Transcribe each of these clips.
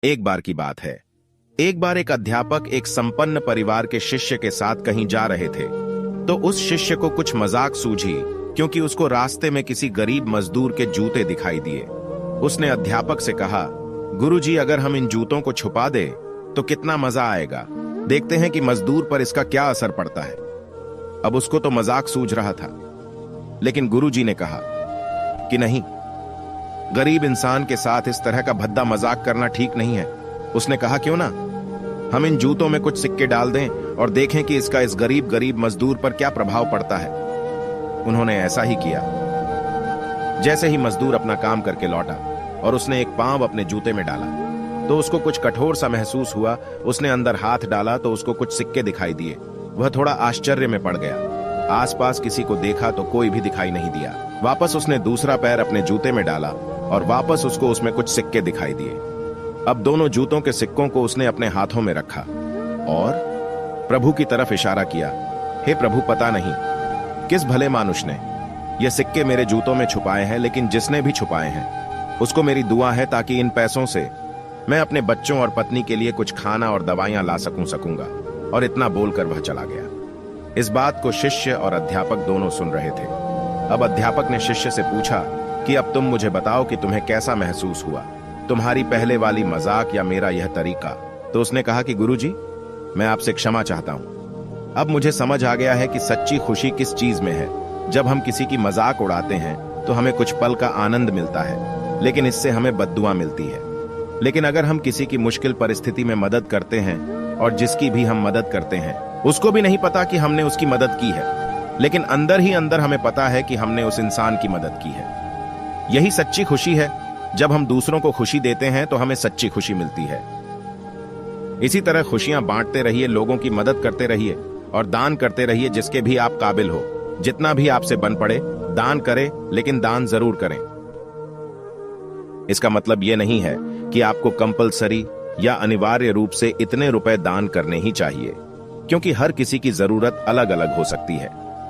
एक बार की बात है। एक बार एक अध्यापक एक संपन्न परिवार के शिष्य के साथ कहीं जा रहे थे, तो उस शिष्य को कुछ मजाक सूझी, क्योंकि उसको रास्ते में किसी गरीब मजदूर के जूते दिखाई दिए। उसने अध्यापक से कहा, गुरुजी, अगर हम इन जूतों को छुपा दे तो कितना मजा आएगा। देखते हैं कि मजदूर पर इसका क्या असर पड़ता है। अब उसको तो मजाक सूझ रहा था, लेकिन गुरुजी ने कहा कि नहीं, गरीब इंसान के साथ इस तरह का भद्दा मजाक करना ठीक नहीं है। उसने कहा, क्यों ना हम इन जूतों में कुछ सिक्के डाल दें और देखें कि इसका इस गरीब मजदूर पर क्या प्रभाव पड़ता है। उन्होंने ऐसा ही किया। जैसे ही मजदूर अपना काम करके लौटा और उसने एक पांव अपने जूते में डाला, तो उसको कुछ कठोर सा महसूस हुआ। उसने अंदर हाथ डाला तो उसको कुछ सिक्के दिखाई दिए। वह थोड़ा आश्चर्य में पड़ गया। आसपास किसी को देखा तो कोई भी दिखाई नहीं दिया। वापस उसने दूसरा पैर अपने जूते में डाला और वापस उसको उसमें कुछ सिक्के दिखाई दिए। अब दोनों जूतों के सिक्कों को उसने अपने हाथों में रखा और प्रभु की तरफ इशारा किया। हे प्रभु, पता नहीं किस भले मानुष ने ये सिक्के मेरे जूतों में छुपाए हैं, लेकिन जिसने भी छुपाए हैं उसको मेरी दुआ है, ताकि इन पैसों से मैं अपने बच्चों और पत्नी के लिए कुछ खाना और दवाइयां ला सकूंगा। और इतना बोलकर वह चला गया। इस बात को शिष्य और अध्यापक दोनों सुन रहे थे। अब अध्यापक ने शिष्य से पूछा कि अब तुम मुझे बताओ कि तुम्हें कैसा महसूस हुआ, तुम्हारी पहले वाली मजाक या मेरा यह तरीका। तो उसने कहा कि गुरुजी, मैं आपसे क्षमा चाहता हूं। अब मुझे समझ आ गया है कि सच्ची खुशी किस चीज में है। जब हम किसी की मजाक उड़ाते हैं तो हमें कुछ पल का आनंद मिलता है, लेकिन इससे हमें बद्दुआ मिलती है। लेकिन अगर हम किसी की मुश्किल परिस्थिति में मदद करते हैं और जिसकी भी हम मदद करते हैं उसको भी नहीं पता कि हमने उसकी मदद की है, लेकिन अंदर ही अंदर हमें पता है कि हमने उस इंसान की मदद की है। यही सच्ची खुशी है। जब हम दूसरों को खुशी देते हैं तो हमें सच्ची खुशी मिलती है। इसी तरह खुशियां बांटते रहिए, लोगों की मदद करते रहिए और दान करते रहिए जिसके भी आप काबिल हो। जितना भी आपसे बन पड़े दान करें, लेकिन दान जरूर करें। इसका मतलब यह नहीं है कि आपको कंपलसरी या अनिवार्य रूप से इतने रुपए दान करने ही चाहिए, क्योंकि हर किसी की जरूरत अलग अलग हो सकती है।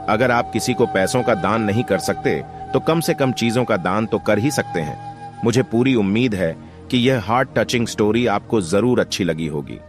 अगर आप किसी को पैसों का दान नहीं कर सकते तो कम से कम चीजों का दान तो कर ही सकते हैं। मुझे पूरी उम्मीद है कि यह हार्ट टचिंग स्टोरी आपको जरूर अच्छी लगी होगी।